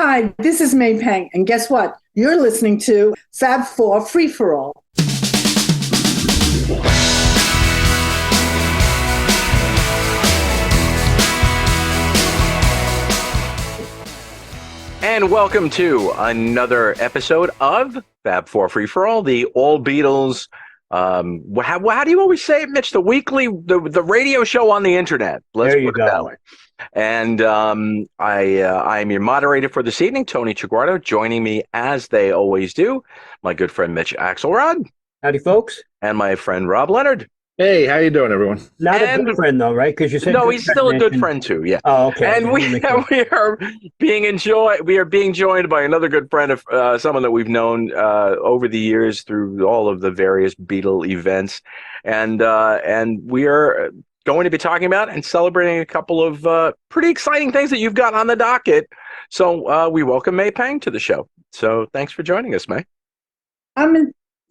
Hi, this is May Pang, and guess what? You're listening to Fab Four Free for All. And welcome to another episode of Fab Four Free for All, the All Beatles. How do you always say it, Mitch? The radio show on the internet. Let's there you put it that go. way. And I am your moderator for this evening, Tony Chiguardo. Joining me, as they always do, my good friend Mitch Axelrod. Howdy, folks. And my friend Rob Leonard. Hey, how you doing, everyone? Not a good friend, though, right? Because you said no, he's still a good friend too. Yeah. Oh, okay. And we are being joined by another good friend of someone that we've known over the years through all of the various Beatle events, and we are going to be talking about and celebrating a couple of pretty exciting things that you've got on the docket. So we welcome May Pang to the show. So thanks for joining us, May.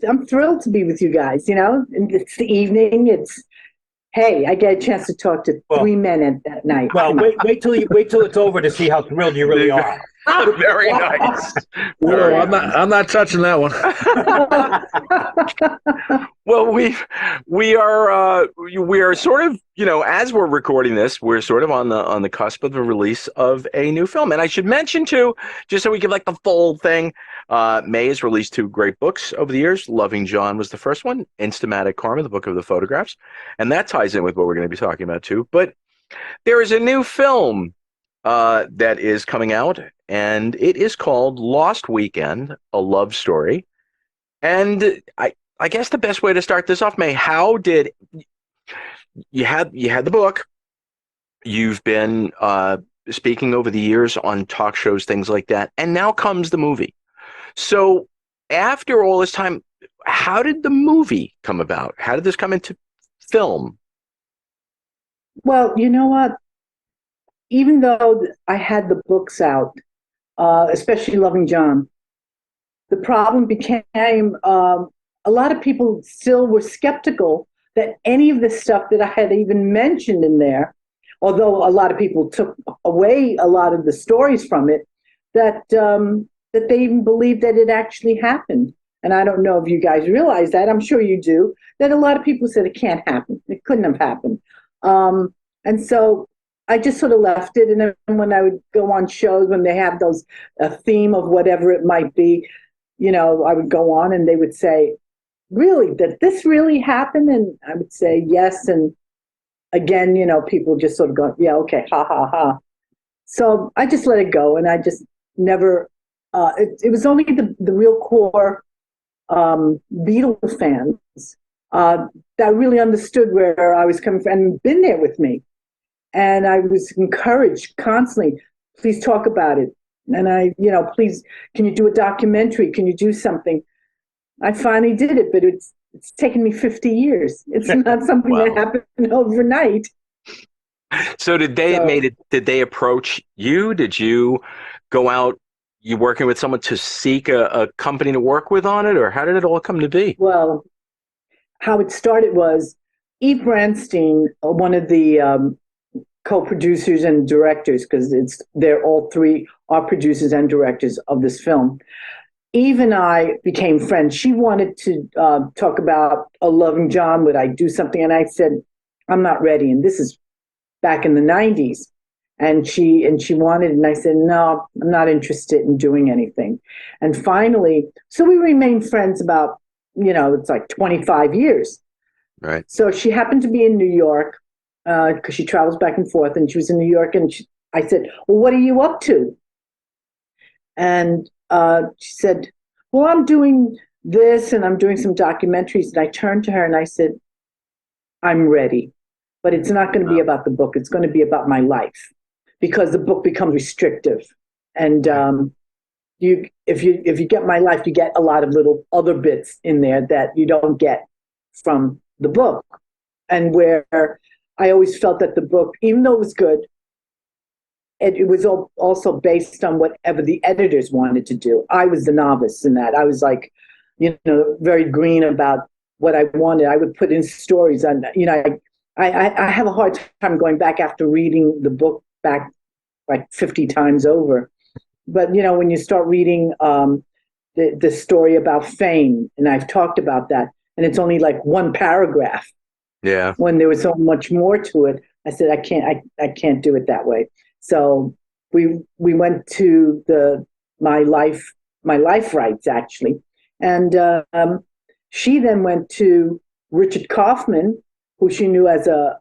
I'm thrilled to be with you guys, and it's the evening. Hey, I get a chance to talk to three men at night. Well, wait till it's over to see how thrilled you really are. Very nice. No, I'm not touching that one. Well, we are sort of, as we're recording this, we're sort of on the cusp of the release of a new film. And I should mention too, just so we give like the full thing, May has released two great books over the years. Loving John was the first one, Instamatic Karma, the book of the photographs. And that ties in with what we're going to be talking about too. But there is a new film that is coming out, and it is called Lost Weekend, a love story. And I guess the best way to start this off, May, how did you had the book, you've been speaking over the years on talk shows, things like that, and now comes the movie. So after all this time, how did the movie come about? How did this come into film? Well, you know what? Even though I had the books out, especially Loving John, the problem became a lot of people still were skeptical that any of the stuff that I had even mentioned in there, although a lot of people took away a lot of the stories from it, that they even believed that it actually happened. And I don't know if you guys realize that. I'm sure you do, that a lot of people said it can't happen. It couldn't have happened. And so I just sort of left it. And then when I would go on shows, when they have a theme of whatever it might be, I would go on and they would say, really, did this really happen? And I would say, yes. And again, people just sort of go, yeah, okay, ha, ha, ha. So I just let it go. And I just never, it was only the real core Beatles fans that really understood where I was coming from and been there with me. And I was encouraged constantly, please talk about it. And please, can you do a documentary? Can you do something? I finally did it, but it's taken me 50 years. It's not something Wow. that happened overnight. So did they approach you? Did you go out, you working with someone to seek a company to work with on it? Or how did it all come to be? Well, how it started was Eve Branstein, one of the co-producers and directors, because they're all three are producers and directors of this film. Eve and I became friends. She wanted to talk about a Loving John. Would I do something? And I said, I'm not ready. And this is back in the 90s. And she wanted, and I said, no, I'm not interested in doing anything. And finally, so we remained friends about, it's like 25 years. Right. So she happened to be in New York because she travels back and forth, and she was in New York. And I said, well, what are you up to? And she said, well, I'm doing this and I'm doing some documentaries. And I turned to her and I said, I'm ready, but it's not going to be about the book. It's going to be about my life, because the book becomes restrictive. And if you get my life, you get a lot of little other bits in there that you don't get from the book. And where I always felt that the book, even though it was good, it was also based on whatever the editors wanted to do. I was the novice in that. I was like, very green about what I wanted. I would put in stories on, I have a hard time going back after reading the book back like 50 times over. but when you start reading the story about fame, and I've talked about that, and it's only like one paragraph. Yeah. When there was so much more to it, I said I can't do it that way. So we went to my life rights actually, and she then went to Richard Kaufman, who she knew as a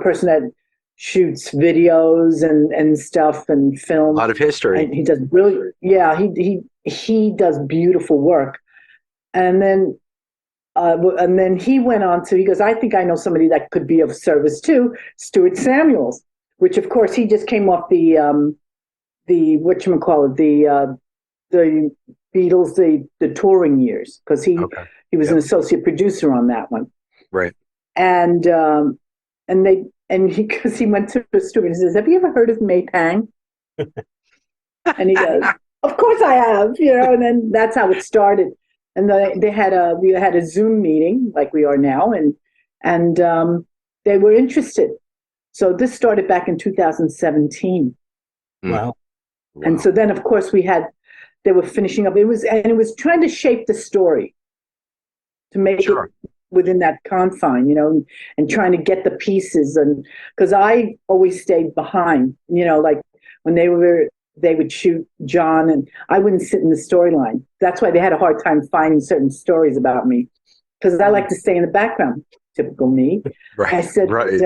person that shoots videos and stuff and film. A lot of history. And he does brilliant. Yeah, he does beautiful work. And then he went on to, he goes, I think I know somebody that could be of service too, Stuart Samuels, which of course he just came off the whatchamacallit, the Beatles, the touring years, because he was an associate producer on that one. Right. And because he went to Stuart and says, have you ever heard of May Pang? And he goes, of course I have, and then that's how it started. And we had a Zoom meeting like we are now, and they were interested. So this started back in 2017. Wow. And so then, of course, they were finishing up. It was trying to shape the story to make it within that confine, and trying to get the pieces. And because I always stayed behind, like when they would shoot John, and I wouldn't sit in the storyline. That's why they had a hard time finding certain stories about me, because I like to stay in the background. Typical me. Right. I said, right.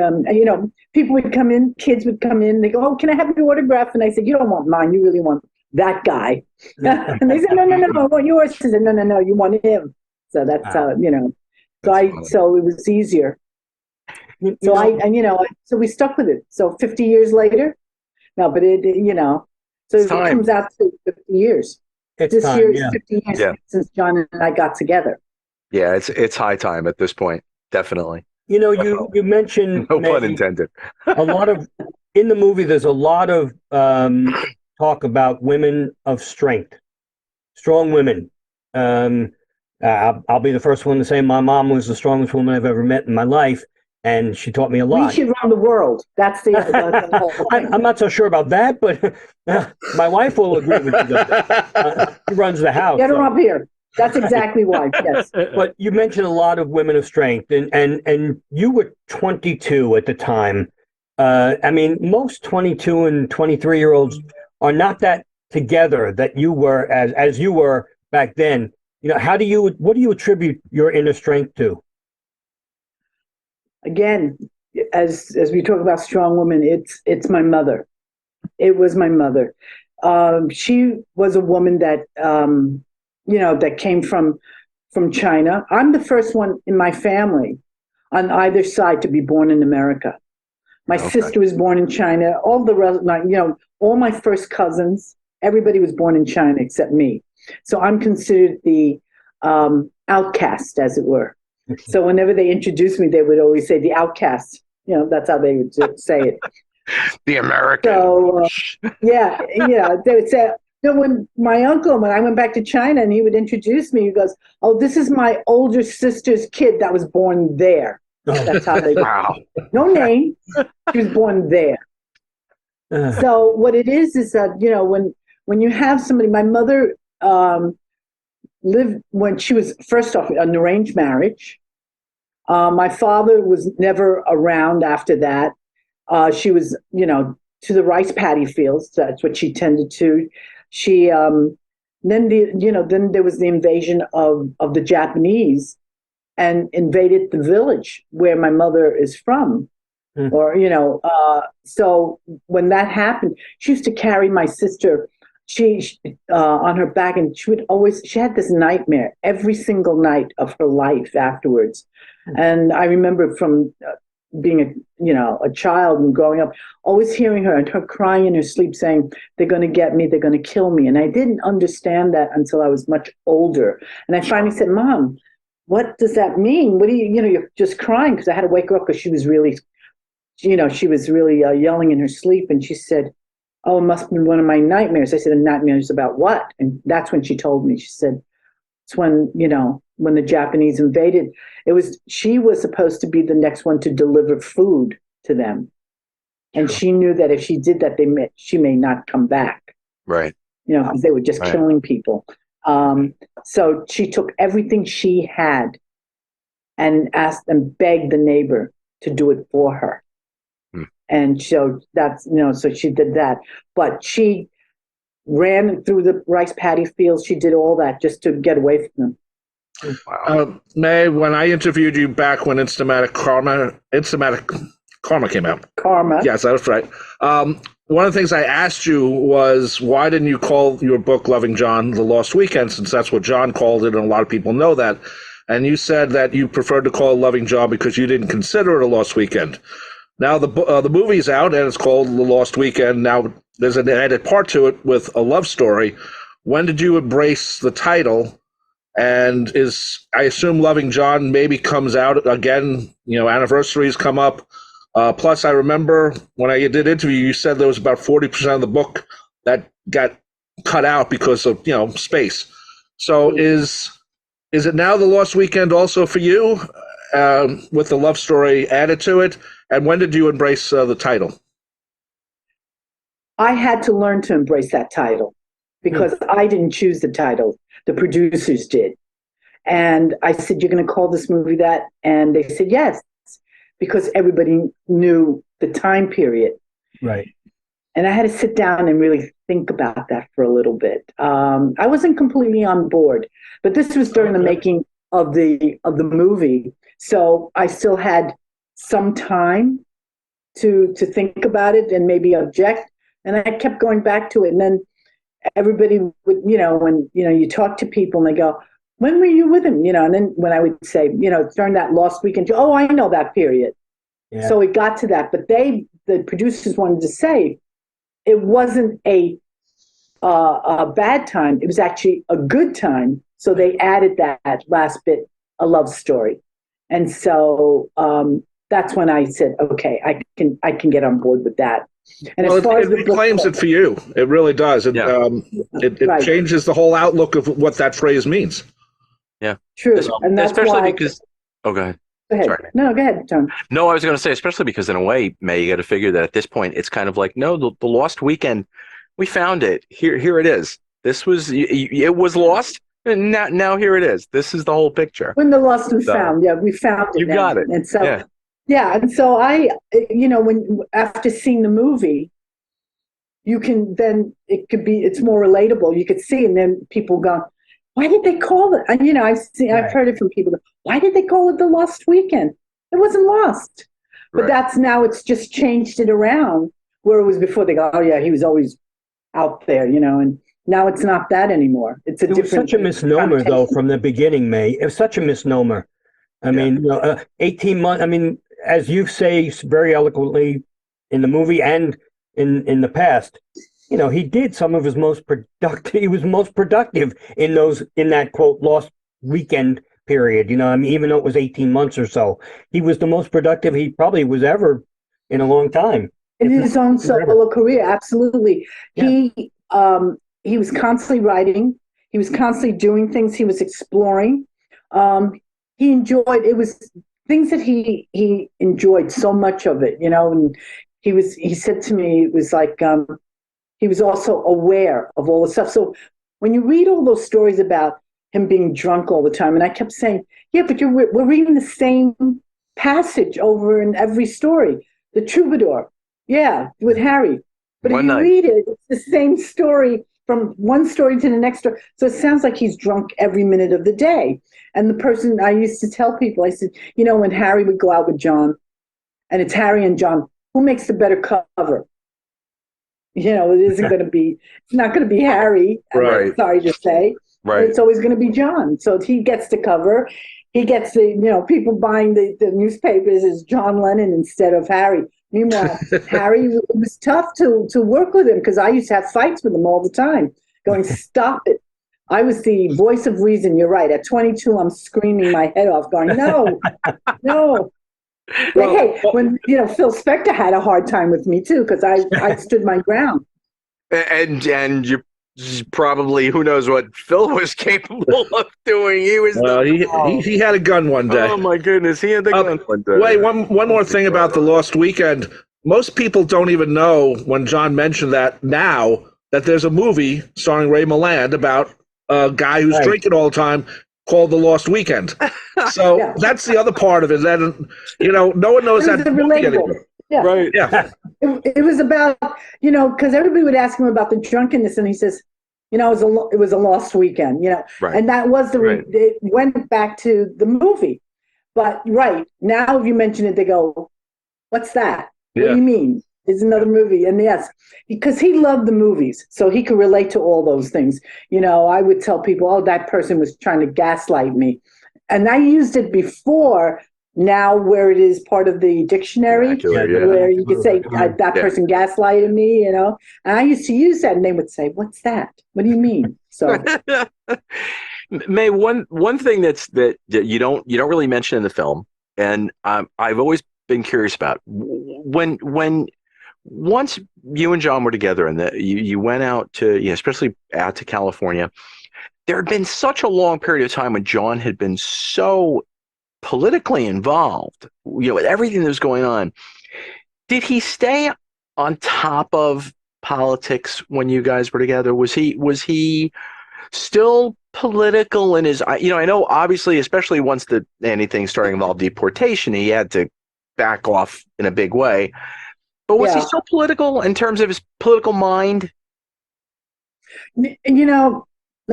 People would come in, kids would come in, they go, oh, can I have your autograph? And I said, you don't want mine, you really want that guy. And they said, no, I want yours. I said, no, you want him. So that's how, so it was easier. So we stuck with it. So 50 years later, no, but so it comes out to 50 years. This year is 50 years since John and I got together. Yeah, it's high time at this point. Definitely. You mentioned no pun intended. a lot of in the movie. There's a lot of talk about women of strength, strong women. I'll be the first one to say my mom was the strongest woman I've ever met in my life, and she taught me a lot. Reach around the world. That's the whole thing. I'm not so sure about that, but my wife will agree with you. She runs the house. Get her up here. That's exactly why. Yes. But you mentioned a lot of women of strength, and you were 22 at the time. Most 22 and 23-year-olds are not that together that you were as you were back then. What do you attribute your inner strength to? Again, as we talk about strong women, it's my mother. It was my mother. She was a woman that that came from China. I'm the first one in my family on either side to be born in America. My sister was born in China. All my first cousins, everybody was born in China except me. So I'm considered the outcast, as it were. So whenever they introduced me, they would always say the outcast. That's how they would say it. The American. So they would say. When I went back to China and he would introduce me, he goes, oh, this is my older sister's kid that was born there. That's how they Wow. No name. She was born there. So what it is that, when you have somebody, my mother lived when she was first off an arranged marriage. My father was never around after that. She was, to the rice paddy fields. That's what she tended to. She then there was the invasion of the Japanese and invaded the village where my mother is from. Or so when that happened, she used to carry my sister on her back, and she had this nightmare every single night of her life afterwards. And I remember from being a child and growing up, always hearing her and her crying in her sleep saying, they're going to get me, they're going to kill me. And I didn't understand that until I was much older. And I finally said, Mom, what does that mean? What do you're just crying? Because I had to wake her up because she was really, yelling in her sleep. And she said, oh, it must have been one of my nightmares. I said, nightmares about what? And that's when she told me. She said, it's when the Japanese invaded, she was supposed to be the next one to deliver food to them. And she knew that if she did that, she may not come back. Right. You know, because they were just Right. killing people. So she took everything she had and asked and begged the neighbor to do it for her. Hmm. And so that's, you know, so she did that. But she ran through the rice paddy fields. She did all that just to get away from them. Wow. May, when I interviewed you back when Instamatic Karma came out. Karma. Yes, that's right. One of the things I asked you was, why didn't you call your book Loving John The Lost Weekend, since that's what John called it, and a lot of people know that. And you said that you preferred to call it Loving John because you didn't consider it a lost weekend. Now the movie's out, and it's called The Lost Weekend. Now there's an added part to it with a love story. When did you embrace the title? And I assume Loving John maybe comes out again, you know, anniversaries come up. Plus, I remember when I did interview, you said there was about 40% of the book that got cut out because of, you know, space. So is it now The Lost Weekend also for you, with the love story added to it? And when did you embrace the title? I had to learn to embrace that title because I didn't choose the title. The producers did. And I said, you're going to call this movie that? And they said, yes, because everybody knew the time period. Right. And I had to sit down and really think about that for a little bit. I wasn't completely on board, but this was during the making of the movie. So I still had some time to think about it and maybe object. And I kept going back to it. And then everybody would, you know, when, you know, you talk to people and they go, when were you with him? You know, and then when I would say, you know, during that Lost Weekend, oh, I know that period. Yeah. So it got to that. But the producers wanted to say it wasn't a bad time. It was actually a good time. So they added that last bit, a love story. And so that's when I said, okay, I can get on board with that. And well, as far it as the reclaims it for you. It really does. It right. changes the whole outlook of what that phrase means. Yeah. True. And that's especially why, because, oh, go ahead. Go ahead. Sorry. No, go ahead, John. No, I was going to say, especially because in a way, May, you got to figure that at this point, it's kind of like, no, the Lost Weekend, we found it. Here it is. This was, it was lost. And now here it is. This is the whole picture. When the lost and found, yeah, we found it. You now. got it. And so, yeah. And so I, you know, when after seeing the movie, you can then, it's more relatable. You could see, and then people go, why did they call it? And, you know, I've heard it from people. Why did they call it The Lost Weekend? It wasn't lost. But that's now, it's just changed it around where it was before. They go, oh yeah, he was always out there, you know, and now it's not that anymore. It was such a misnomer, though, from the beginning, May. It was such a misnomer. I mean, you know, 18 months. I mean, as you say very eloquently in the movie and in the past, you know, he did some of his most productive. He was most productive in that quote lost weekend period. You know, I mean, even though it was 18 months or so, he was the most productive he probably was ever in a long time. In his own solo career, absolutely. Yeah. He was constantly writing. He was constantly doing things. He was exploring. He enjoyed, it was things that he enjoyed so much of it, you know, and he said to me, it was like, he was also aware of all the stuff. So when you read all those stories about him being drunk all the time, and I kept saying, yeah, but we're reading the same passage over in every story. The Troubadour, yeah, with Harry. But if you read it, it's the same story from one story to the next story. So it sounds like he's drunk every minute of the day. And the person I used to tell people, I said, you know, when Harry would go out with John, and it's Harry and John, who makes the better cover? You know, it's not going to be Harry, I'm sorry to say. Right. It's always going to be John. So he gets the cover. He gets the, you know, people buying the newspapers as John Lennon instead of Harry. Meanwhile, Harry, it was tough to work with him because I used to have fights with him all the time, going, stop it. I was the voice of reason. You're right. At 22, I'm screaming my head off, going, no, no. Hey, when, you know, Phil Spector had a hard time with me too, because I stood my ground. And you probably, who knows what Phil was capable of doing. He was he had a gun one day. Oh my goodness, he had the gun one day. Wait, one more thing about The Lost Weekend. Most people don't even know when John mentioned that now, that there's a movie starring Ray Milland about a guy who's drinking all the time called The Lost Weekend. So Yeah. that's the other part of it. That, no one knows It was that movie relatable. anymore. Yeah. Right. Yeah. It was about, because everybody would ask him about the drunkenness, and he says, it was a lost weekend, Right. and that was Right. it went back to the movie. But now, if you mention it, they go, "What's that? What do you mean? It's another movie?" And yes, because he loved the movies, so he could relate to all those things. I would tell people, "Oh, that person was trying to gaslight me," and I used it before. Now, where it is part of the dictionary, where you could say that person gaslighted me, and I used to use that, and they would say, "What's that? What do you mean?" So, May, one thing that you don't really mention in the film, and I've always been curious about, when once you and John were together and you went out to, especially out to California, there had been such a long period of time when John had been so politically involved, with everything that was going on. Did he stay on top of politics when you guys were together? Was he still political in his, I know obviously, especially once anything started to involve deportation, he had to back off in a big way. But was he still political in terms of his political mind? let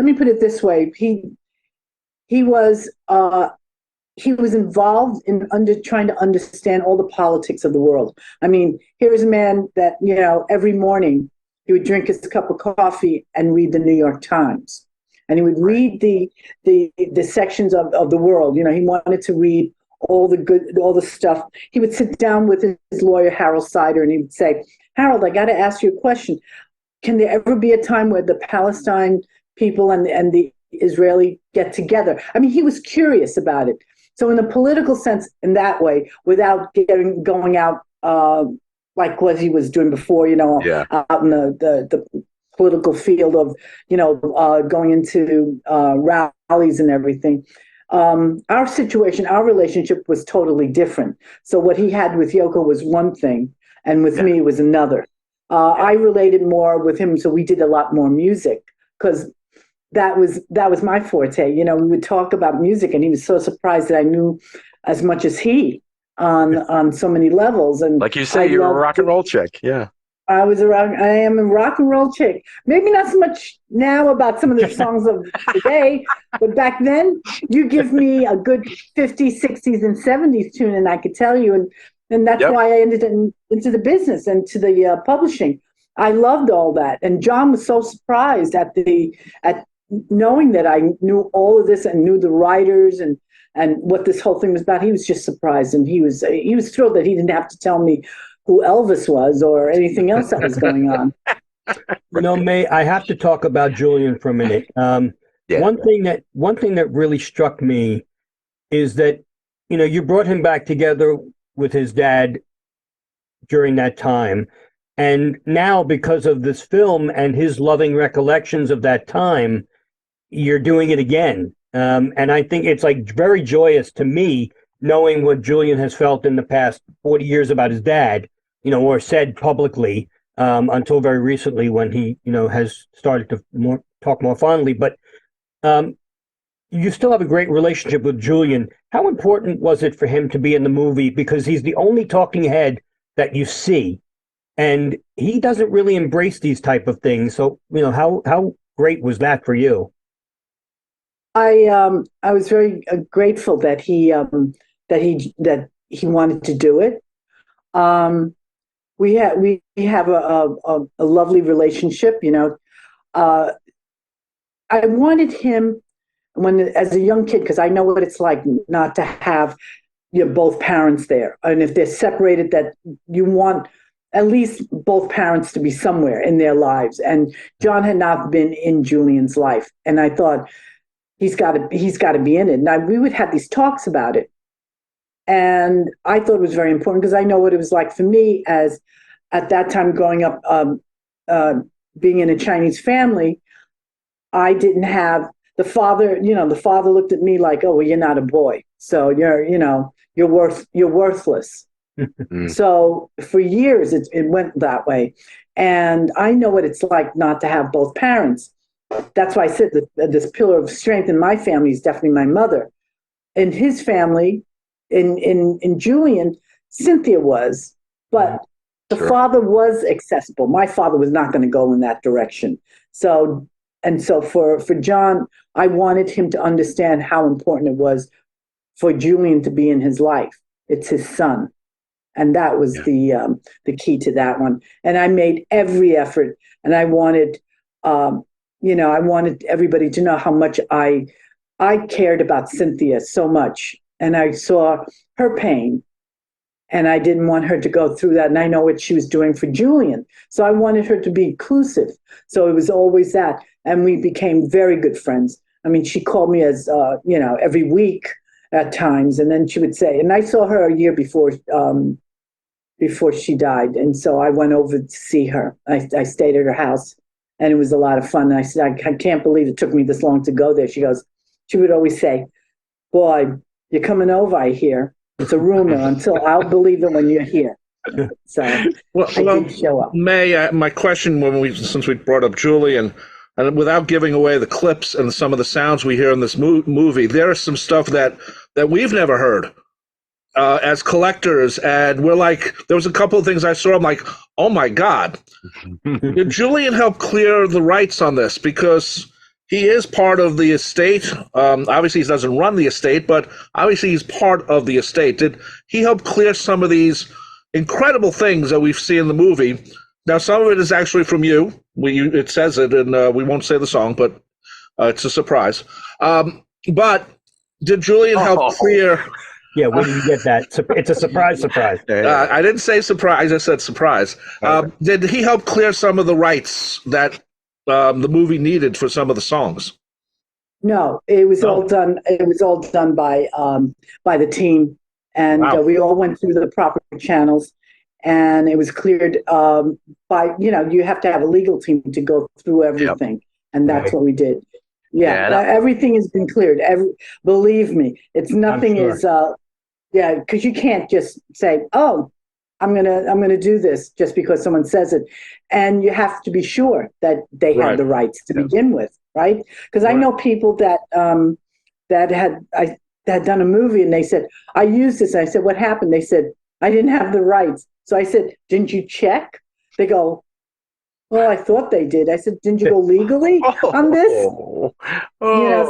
me put it this way. He was involved in trying to understand all the politics of the world. I mean, here is a man that, every morning he would drink his cup of coffee and read the New York Times. And he would read the sections of the world. He wanted to read all the stuff. He would sit down with his lawyer, Harold Sider, and he would say, "Harold, I got to ask you a question. Can there ever be a time where the Palestine people and the Israeli get together?" I mean, he was curious about it. So in a political sense, in that way, without going out like what he was doing before, out in the political field of, going into rallies and everything. Our situation, our relationship was totally different. So what he had with Yoko was one thing, and with me was another. I related more with him, so we did a lot more music because that was my forte. We would talk about music, and he was so surprised that I knew as much as he on so many levels. And like you say, you're a rock and roll chick. Yeah. I am a rock and roll chick. Maybe not so much now about some of the songs of today, but back then you give me a good 50s, 60s, and 70s tune, and I could tell you. And that's why I ended into the business and to the publishing. I loved all that. And John was so surprised at knowing that I knew all of this and knew the writers and what this whole thing was about. He was just surprised, and he was thrilled that he didn't have to tell me who Elvis was or anything else that was going on. May, I have to talk about Julian for a minute. One thing that really struck me is that, you brought him back together with his dad during that time. And now, because of this film and his loving recollections of that time, you're doing it again. And I think it's like very joyous to me knowing what Julian has felt in the past 40 years about his dad, or said publicly, until very recently when he, has started to talk more fondly. But you still have a great relationship with Julian. How important was it for him to be in the movie? Because he's the only talking head that you see, and he doesn't really embrace these type of things. So, how great was that for you? I was very grateful that he wanted to do it. We have a lovely relationship. I wanted him as a young kid, because I know what it's like not to have both parents there, and if they're separated, that you want at least both parents to be somewhere in their lives. And John had not been in Julian's life, and I thought he's got to be in it. And we would have these talks about it, and I thought it was very important because I know what it was like for me as at that time growing up, being in a Chinese family. I didn't have the father. The father looked at me like, "Oh, well, you're not a boy, so you're worthless." So for years, it went that way. And I know what it's like not to have both parents. That's why I said that this pillar of strength in my family is definitely my mother. In his family, in Julian, Cynthia was, but the father was accessible. My father was not going to go in that direction. So for John, I wanted him to understand how important it was for Julian to be in his life. It's his son. And that was the key to that one. And I made every effort, and I wanted, I wanted everybody to know how much I cared about Cynthia so much, and I saw her pain, and I didn't want her to go through that. And I know what she was doing for Julian, so I wanted her to be inclusive. So it was always that, and we became very good friends. I mean, she called me as every week at times, and then she would say, and I saw her a year before she died, and so I went over to see her. I stayed at her house, and it was a lot of fun. And I said, I can't believe it took me this long to go there. She would always say, "Boy, you're coming over, I hear. It's a rumor until I'll believe it when you're here." So I did show up. May, my question, since we brought up Julian, and without giving away the clips and some of the sounds we hear in this movie, there is some stuff that we've never heard as collectors, and we're like, there was a couple of things I saw, I'm like, oh my God. Did Julian help clear the rights on this? Because he is part of the estate. Obviously, he doesn't run the estate, but obviously he's part of the estate. Did he help clear some of these incredible things that we've seen in the movie? Now, some of it is actually from you. It says it, and we won't say the song, but it's a surprise. But did Julian help clear? Yeah, where do you get that? It's a surprise. I didn't say surprise. I said surprise. Did he help clear some of the rights that the movie needed for some of the songs? No, it was all done. It was all done by the team, and we all went through the proper channels, and it was cleared by you have to have a legal team to go through everything, and that's what we did. Everything has been cleared. Believe me, it's nothing is because you can't just say, "Oh, I'm gonna do this" just because someone says it, and you have to be sure that they have the rights to begin with, right? Because I know people that had done a movie, and they said, "I used this." And I said, "What happened?" They said, "I didn't have the rights." So I said, "Didn't you check?" They go, "Well, I thought they did." I said, "Didn't you go legally on this?"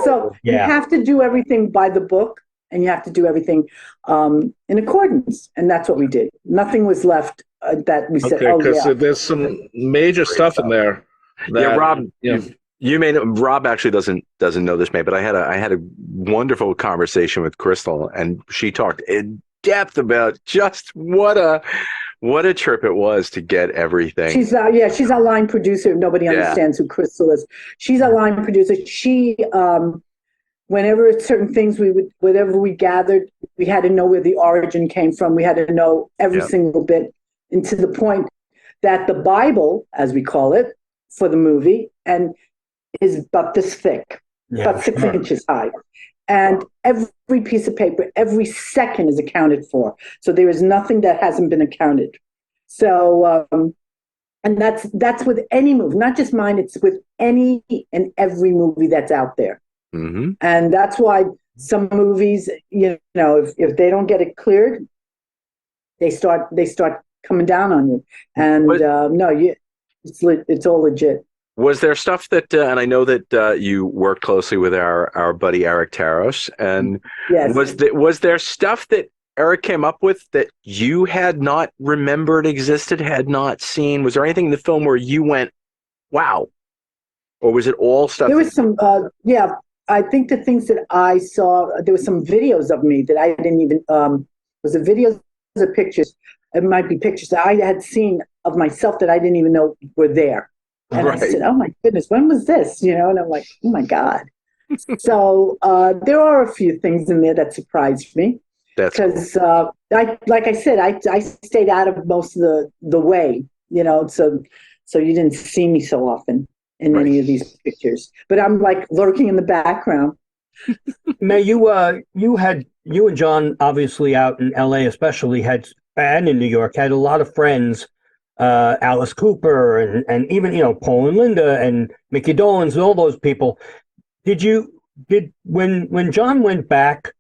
So you have to do everything by the book, and you have to do everything in accordance, and that's what we did. Nothing was left that we said, because there's some major stuff in there. Rob, you may know, Rob actually doesn't know this, but I had a wonderful conversation with Crystal, and she talked in depth about just what a trip it was to get everything. She's our line producer. Nobody understands who Crystal is. She's our line producer. She whenever certain things whatever we gathered, we had to know where the origin came from. We had to know every single bit, and to the point that the Bible, as we call it, for the movie, and is about this thick, about 6 inches high. And every piece of paper, every second is accounted for. So there is nothing that hasn't been accounted. So, and that's with any movie, not just mine. It's with any and every movie that's out there. Mm-hmm. And that's why some movies, if they don't get it cleared, they start coming down on you. And it's all legit. Was there stuff that, and I know that you worked closely with our buddy Eric Taros, and was there stuff that Eric came up with that you had not remembered existed, had not seen? Was there anything in the film where you went, wow? Or was it all stuff? There was some, I think the things that I saw, there were some videos of me that I didn't even, was it videos or pictures? It might be pictures that I had seen of myself that I didn't even know were there. And I said, "Oh my goodness, when was this?" And I'm like, "Oh my God." So there are a few things in there that surprised me. Because like I said, I stayed out of most of the way, so you didn't see me so often in any of these pictures. But I'm like lurking in the background. May, you and John, obviously out in LA especially, had and in New York had a lot of friends, Alice Cooper and even, Paul and Linda and Mickey Dolenz and all those people. When John went back,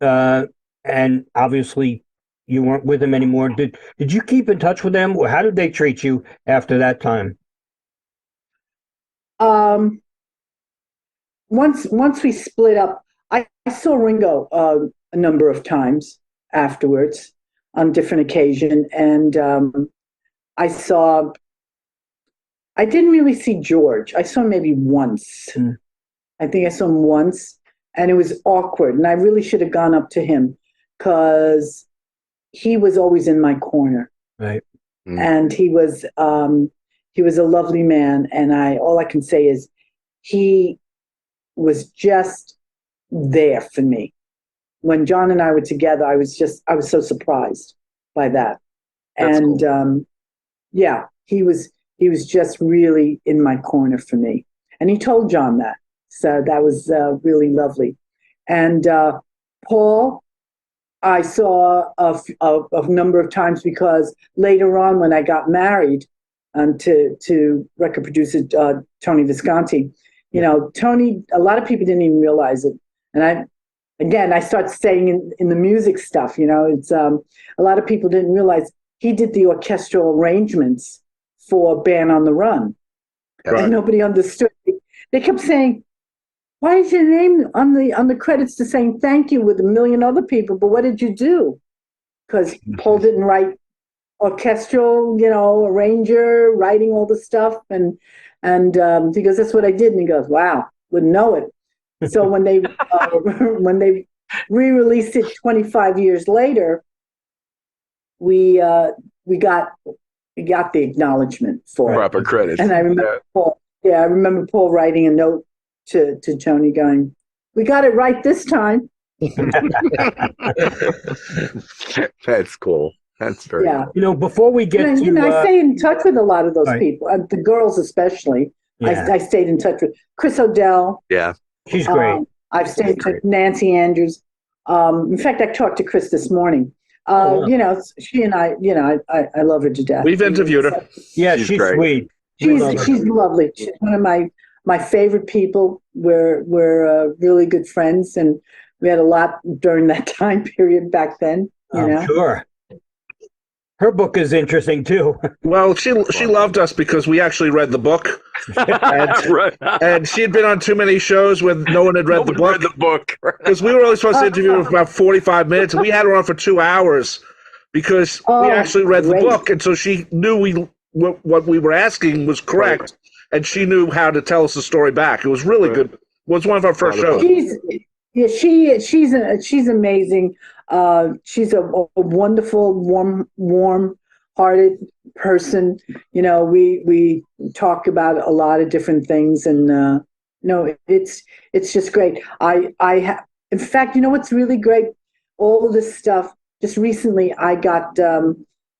and obviously you weren't with him anymore, did you keep in touch with them, or how did they treat you after that time? Once we split up, I saw Ringo a number of times afterwards on different occasions, and I didn't really see George. I saw him maybe once. I think I saw him once, and it was awkward, and I really should have gone up to him because he was always in my corner. Right. And he was a lovely man, and all I can say is he was just there for me. When John and I were together, I was so surprised by that. That's and cool. He was just really in my corner for me. And he told John that. So that was really lovely. And Paul, I saw a number of times because later on when I got married to record producer Tony Visconti, Tony, a lot of people didn't even realize it. And I started saying in the music stuff, it's a lot of people didn't realize he did the orchestral arrangements for Band on the Run. Right. And nobody understood. They kept saying, why is your name on the credits to saying thank you with a million other people, but what did you do? Because Paul didn't write orchestral, arranger, writing all the stuff, and he goes, that's what I did, and he goes, wow, wouldn't know it. So when they re-released it 25 years later, we got the acknowledgement for Proper it. credits. And I remember Paul. Yeah, I remember Paul writing a note to Tony going, we got it right this time. That's cool. That's very cool. Before we get I stay in touch with a lot of those right. people, the girls especially. Yeah. I stayed in touch with Chris O'Dell. Yeah. She's great. I've stayed in touch with Nancy Andrews. In fact, I talked to Chris this morning. Wow. She and I love her to death. We've interviewed her. Yeah, she's sweet. She's lovely. She's one of my favorite people. We're really good friends, and we had a lot during that time period back then. Sure. Her book is interesting too. Well, she loved us because we actually read the book, and she had been on too many shows where no one had read the book. Because we were only supposed to interview her for about 45 minutes, and we had her on for 2 hours because we actually read the book, and so she knew what we were asking was correct, and she knew how to tell us the story back. It was really good. It was one of our first shows. She's amazing. She's a wonderful, warm-hearted person. We talk about a lot of different things, and it's just great. In fact, what's really great? All of this stuff. Just recently, I got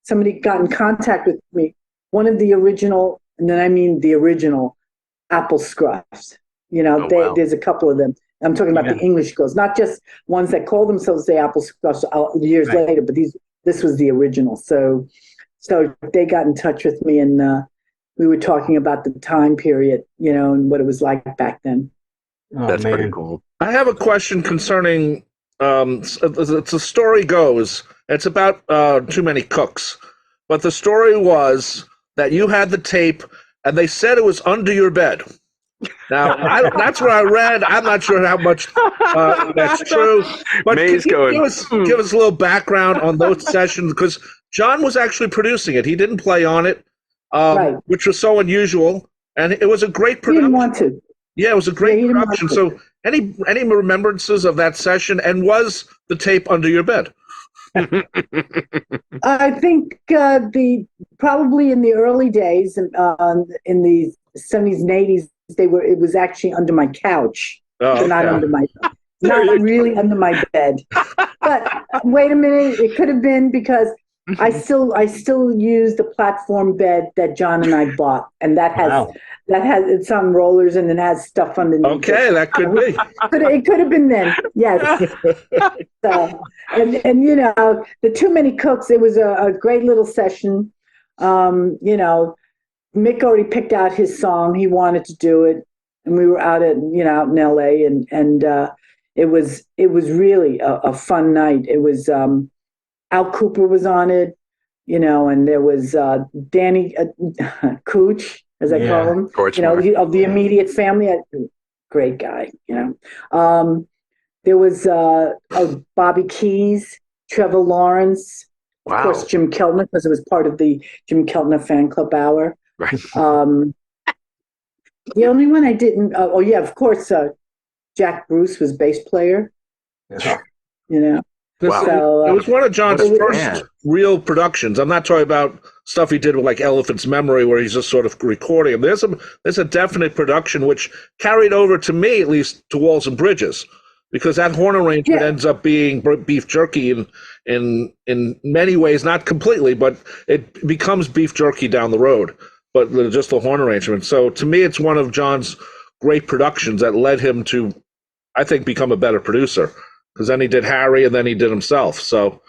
somebody got in contact with me. One of the original, and then I mean the original Apple Scruffs. There's a couple of them. I'm talking about the English girls, not just ones that call themselves the Apple Scruffs years later, but this was the original. So they got in touch with me, and we were talking about the time period, and what it was like back then. That's pretty cool. I have a question concerning, the story goes, it's about Too Many Cooks, but the story was that you had the tape, and they said it was under your bed. Now, that's what I read. I'm not sure how much that's true. But May's can you give us a little background on those sessions? Because John was actually producing it. He didn't play on it, which was so unusual. And it was a great production. He didn't want to. Yeah, it was a great production. So any remembrances of that session? And was the tape under your bed? I think probably in the early days, in the 70s and 80s, it was actually under my couch, not under my, not really under my bed. But wait a minute, it could have been because I still use the platform bed that John and I bought, and Wow. it's on rollers and it has stuff underneath. Okay, that could be. It could have been then, yes. So, and the Too Many Cooks. It was a great little session. Mick already picked out his song. He wanted to do it, and we were out out in L.A. and it was really a fun night. It was Al Cooper was on it, and there was Danny Cooch, as I call him, of the immediate family. Great guy, There was Bobby Keys, Trevor Lawrence, of course, Jim Keltner, because it was part of the Jim Keltner fan club hour. Right. The only one I didn't, of course, Jack Bruce was bass player. Yeah. Wow. So, it was one of John's first real productions. I'm not talking about stuff he did with like Elephant's Memory, where he's just sort of recording them. There's a definite production which carried over, to me at least, to Walls and Bridges, because that horn arrangement ends up being beef jerky in many ways, not completely, but it becomes beef jerky down the road. But just the horn arrangement. So to me, it's one of John's great productions that led him to, I think, become a better producer. Because then he did Harry, and then he did himself. So,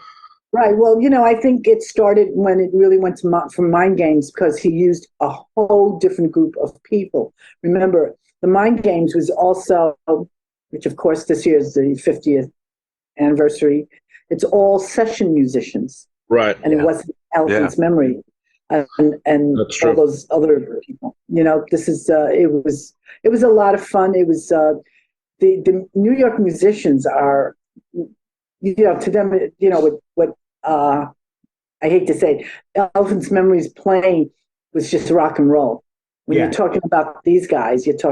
right. Well, I think it started when it really went from Mind Games, because he used a whole different group of people. Remember, the Mind Games was also, which of course this year is the 50th anniversary. It's all session musicians, right? And it wasn't Elephant's Memory and all those other people. This is it was a lot of fun. It was the New York musicians are, to them, what I hate to say, Elephant's Memory's playing was just rock and roll. When you're talking about these guys, it's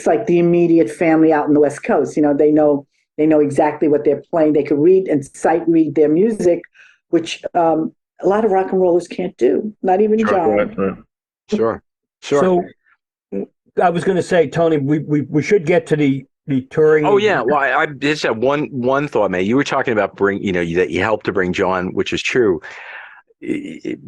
like the immediate family out in the West Coast. They know exactly what they're playing. They could read and sight read their music, which a lot of rock and rollers can't do. Not even John. Right. Sure. So I was going to say, Tony, we should get to the touring. Oh yeah. Well, I just had one thought, man. You were talking about that you helped to bring John, which is true.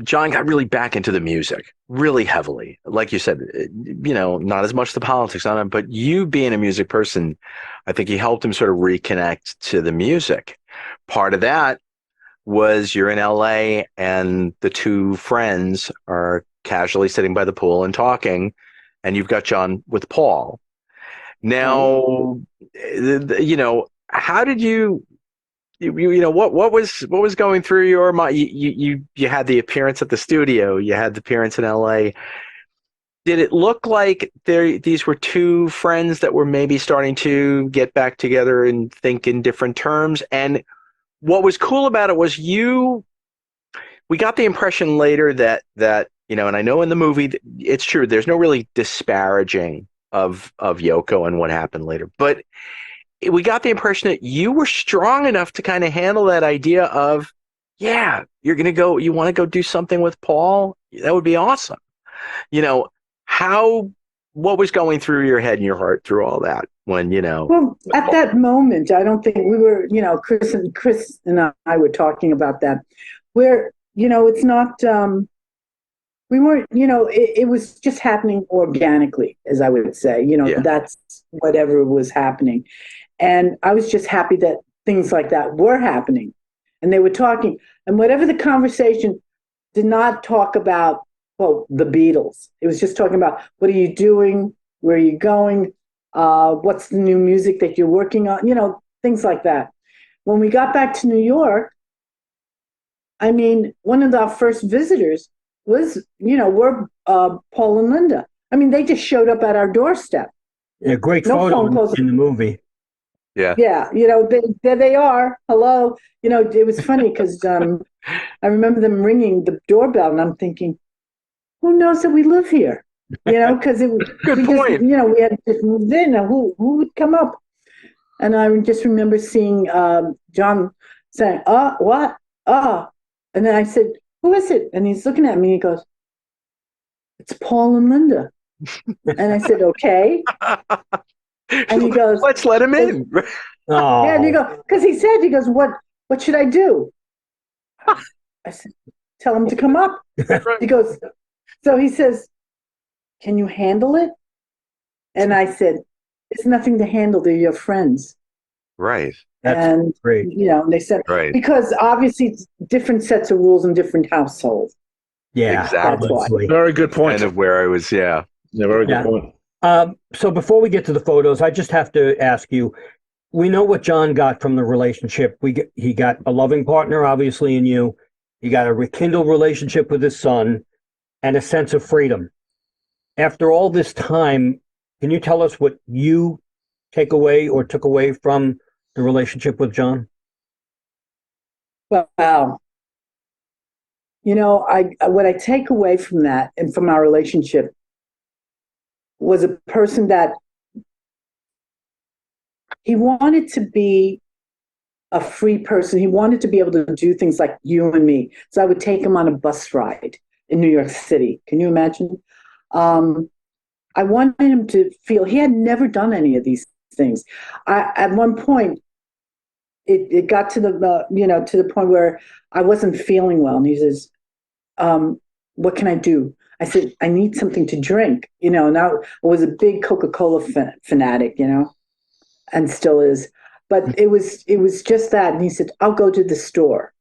John got really back into the music really heavily. Like you said, not as much the politics on it, but you being a music person, I think you helped him sort of reconnect to the music. Part of that was you're in LA and the two friends are casually sitting by the pool and talking, and you've got John with Paul. Now, how did you what was going through your mind? You had the appearance at the studio, you had the appearance in LA. Did it look like these were two friends that were maybe starting to get back together and think in different terms? And what was cool about it was we got the impression later that and I know in the movie it's true, there's no really disparaging of Yoko and what happened later, but we got the impression that you were strong enough to kind of handle that idea of, you want to go do something with Paul? That would be awesome. What was going through your head and your heart through all that when, Well, at that moment, I don't think we were, Chris and I were talking about that, where, it's not, we weren't, it was just happening organically, as I would say, that's whatever was happening. And I was just happy that things like that were happening. And they were talking, and whatever the conversation did not talk about, the Beatles. It was just talking about, what are you doing? Where are you going? What's the new music that you're working on? Things like that. When we got back to New York, one of our first visitors was, were Paul and Linda. They just showed up at our dourstep. Yeah, great photo in the movie. Yeah. Yeah, there they are. Hello. It was funny because I remember them ringing the doorbell, and I'm thinking, who knows that we live here? Because it was good point. We had just moved in. Who would come up? And I just remember seeing John saying, what? And then I said, who is it? And he's looking at me. He goes, it's Paul and Linda. And I said, okay. And he goes, let's let him in. Oh. Yeah, and he goes, because he goes, what should I do? I said, tell him to come up. He goes, so he says, can you handle it? And I said, there's nothing to handle. They're your friends. Right. That's great. They said, Right. because obviously it's different sets of rules in different households. Yeah, Exactly. obviously. Very good point. Kind of where I was, Yeah, very good point. So before we get to the photos, I just have to ask you, we know what John got from the relationship. He got a loving partner, obviously, in you. He got a rekindled relationship with his son and a sense of freedom. After all this time, can you tell us what you take away or took away from the relationship with John? Wow. What I take away from that and from our relationship was a person that he wanted to be a free person. He wanted to be able to do things like you and me. So I would take him on a bus ride in New York City. Can you imagine? I wanted him to feel he had never done any of these things. At one point, it got to the point where I wasn't feeling well, and he says, "What can I do?" I said, "I need something to drink." And I was a big Coca-Cola fanatic, and still is. But it was just that, and he said, "I'll go to the store."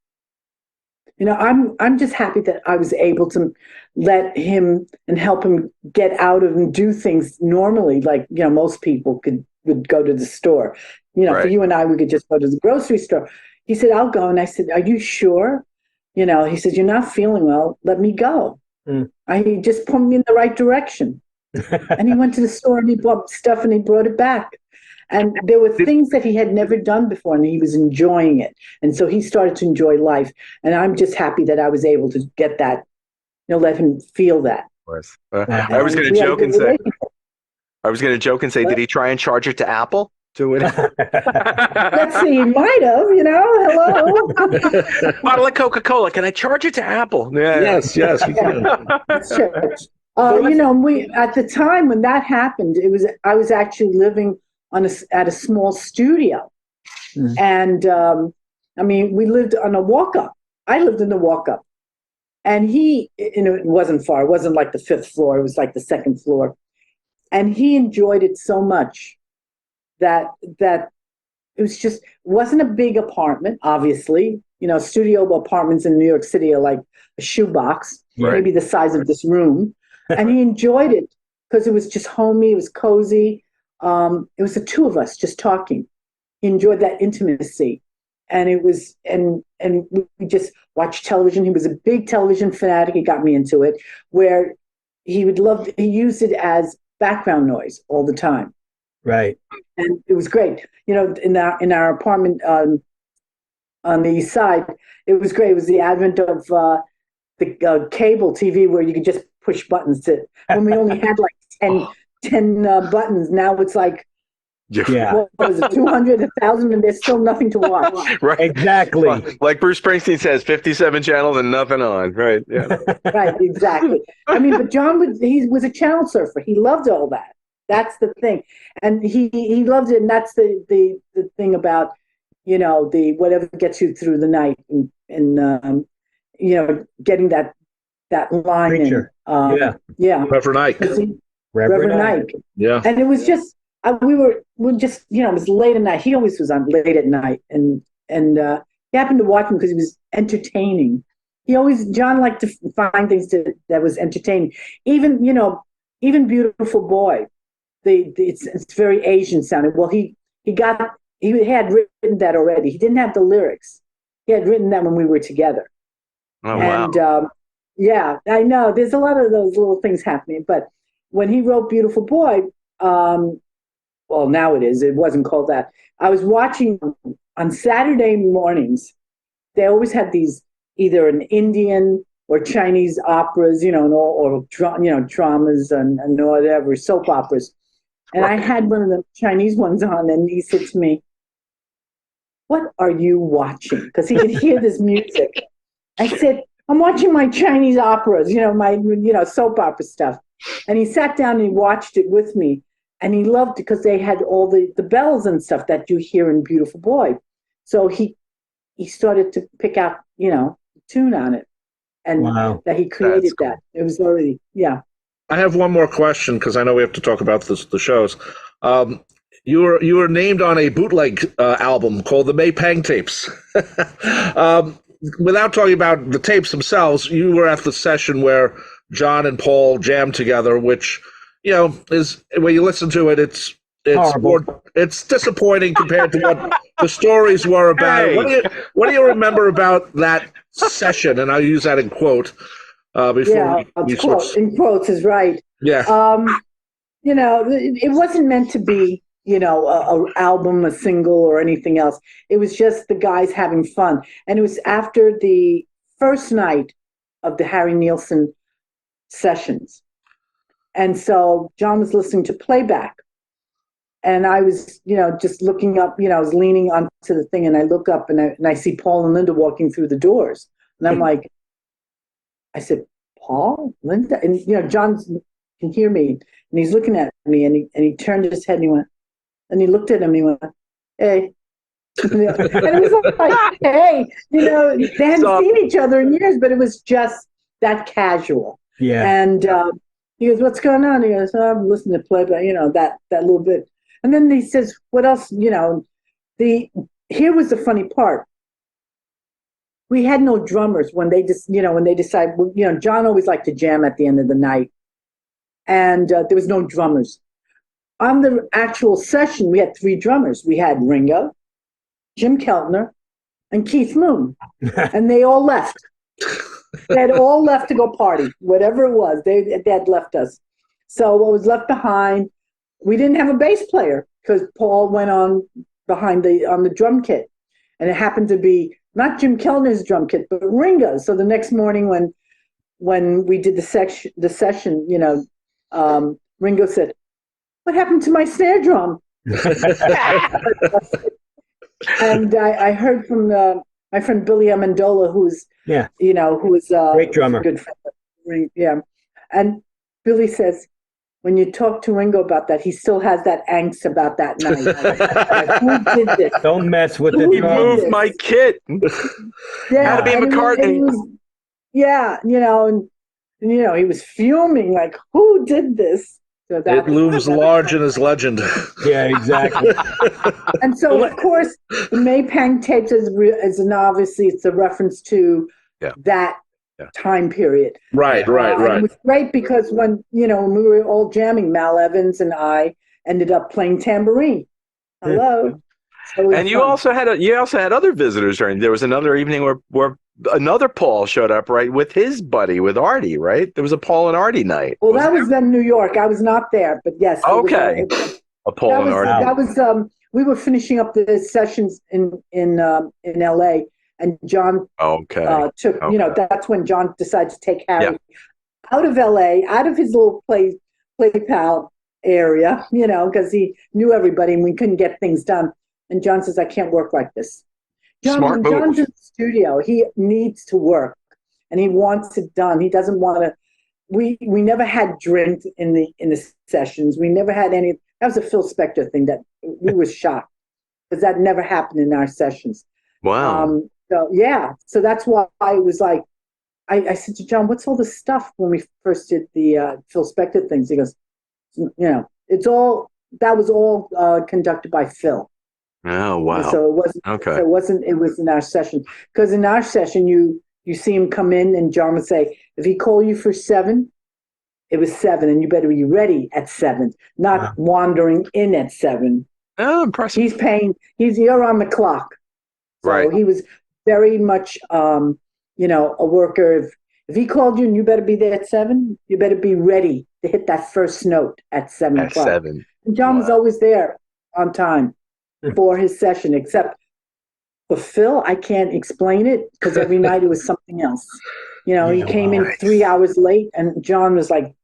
I'm just happy that I was able to let him and help him get out of and do things normally, like most people would go to the store. Right. For you and I, we could just go to the grocery store. He said, "I'll go," and I said, "Are you sure?" He says, "You're not feeling well. Let me go." He just put me in the right direction, and he went to the store and he bought stuff and he brought it back. And there were things that he had never done before, and he was enjoying it. And so he started to enjoy life. And I'm just happy that I was able to get that, let him feel that. Of course. I was going to joke and say, did he try and charge it to Apple? Let's see, he might have, hello. Bottle of Coca-Cola. Can I charge it to Apple? Yeah. Yes, you can. That's church. We at the time when that happened, I was actually living at a small studio. And we lived on a walk-up. I lived in a walk-up. And it wasn't far. It wasn't like the 5th floor. It was like the 2nd floor. And he enjoyed it so much that it wasn't a big apartment, obviously. Studio apartments in New York City are like a shoebox, maybe the size of this room. And he enjoyed it because it was just homey, it was cozy. It was the two of us just talking. He enjoyed that intimacy. And it was, and we just watched television. He was a big television fanatic. He got me into it, where he used it as background noise all the time. Right. And it was great. In our apartment on the east side, it was great. It was the advent of the cable TV where you could just push buttons when we only had like 10 buttons. Now it's like, what was it, 200, 1,000, and there's still nothing to watch. Right. Exactly. Like Bruce Springsteen says, 57 channels and nothing on. Right. Yeah. Right, exactly. But John he was a channel surfer. He loved all that. That's the thing. And he loved it. And that's the thing about, the whatever gets you through the night and getting that line Preacher. in. Reverend Ike. Reverend Ike. Yeah. And it was just, we're just, it was late at night. He always was on late at night. And he happened to watch him because he was entertaining. John liked to find things that was entertaining. Even Beautiful Boy. It's very Asian sounding. Well, he had written that already. He didn't have the lyrics. He had written that when we were together. Oh, wow. And I know there's a lot of those little things happening. But when he wrote Beautiful Boy, well, now it is. It wasn't called that. I was watching on Saturday mornings. They always had these either an Indian or Chinese operas, or dramas and whatever, soap operas. And I had one of the Chinese ones on, and he said to me, "What are you watching?" Because he could hear this music. I said, "I'm watching my Chinese operas, my soap opera stuff." And he sat down and he watched it with me. And he loved it because they had all the bells and stuff that you hear in Beautiful Boy. So he started to pick out, tune on it, and Wow. that he created Cool. that. It was already, yeah. I have one more question because I know we have to talk about the shows. You were named on a bootleg album called the Maypang Tapes. Without talking about the tapes themselves, you were at the session where John and Paul jammed together, which is when you listen to it, it's Horrible. it's disappointing compared to what the stories were about. Hey. What do you remember about that session? And I'll use that in quote. Before we switch. In quotes is right. Yeah. It wasn't meant to be, a album, a single, or anything else. It was just the guys having fun. And it was after the first night of the Harry Nilsson sessions. And so John was listening to playback. And I was, just looking up, I was leaning onto the thing, and I look up and I see Paul and Linda walking through the doors. And I'm like, I said, Paul, Linda, and John can hear me, and he's looking at me, and he turned his head, and he went, and he looked at him, and he went, hey, and it was like, hey, they hadn't seen each other in years, but it was just that casual. Yeah. And he goes, what's going on? He goes, oh, I'm listening to play, but that little bit, and then he says, what else? Here was the funny part. We had no drummers when they just, when they decided, John always liked to jam at the end of the night. And there was no drummers. On the actual session, we had 3 drummers. We had Ringo, Jim Keltner, and Keith Moon. And they all left. They had all left to go party, whatever it was. They had left us. So what was left behind, we didn't have a bass player because Paul went on on the drum kit. And it happened to be not Jim Kellner's drum kit, but Ringo. So the next morning when we did the session, Ringo said, what happened to my snare drum? And I heard from my friend Billy Amendola, who was great drummer. Good friend. Yeah. And Billy says, when you talk to Ringo about that, he still has that angst about that night. Like, who did this? Don't mess with Who the He drums. moved my kit. Yeah, Had to be and McCartney. and he was fuming, like, who did this? So It looms large in his legend. Yeah, exactly. And so, of course, the Maypang tapes obviously it's a reference to that time period. Right. And it was great because when we were all jamming, Mal Evans and I ended up playing tambourine. Hello. So And you also had other visitors during. There was another evening where another Paul showed up, right, with his buddy, with Artie, right? There was a Paul and Artie night. Well, that was then New York. I was not there, but yes. Okay. A Paul and Artie. That was we were finishing up the sessions in LA, and John took that's when John decided to take Harry out of LA, out of his little play pal area, because he knew everybody and we couldn't get things done. And John says, I can't work like this. Smart move. John's in the studio. He needs to work and he wants it done. He doesn't want to. We never had drinks in the sessions. We never had any. That was a Phil Spector thing that we were shocked because that never happened in our sessions. Wow. So that's why it was like, I said to John, what's all this stuff when we first did the Phil Spector things? He goes, that was all conducted by Phil. Oh, wow. So it wasn't. Okay. So it was in our session, because in our session you see him come in and John would say, if he call you for 7, it was 7, and you better be ready at 7, not wandering in at 7. Oh, impressive. You're on the clock. So right. He was very much, a worker. If he called you and you better be there at 7, you better be ready to hit that first note at 7 o'clock. 7. And John was always there on time for his session, except for Phil, I can't explain it because every night it was something else. He came in 3 hours late, and John was like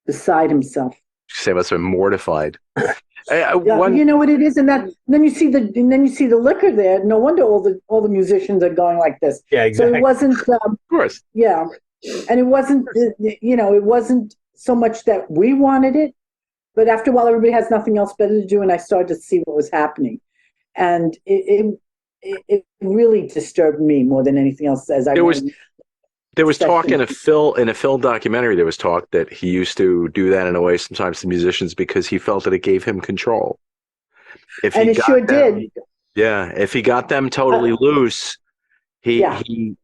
beside himself. Say must have been mortified. You know what it is, and then you see the liquor there. No wonder all the musicians are going like this. Yeah, exactly. So it wasn't, of course. Yeah, and it wasn't, it wasn't so much that we wanted it, but after a while, everybody has nothing else better to do, and I started to see what was happening, and it it really disturbed me more than anything else. As I There was talk especially- in a Phil documentary. There was talk that he used to do that in a way sometimes to musicians because he felt that it gave him control. If and he it got sure them, did. yeah, if he got them totally loose, Yeah.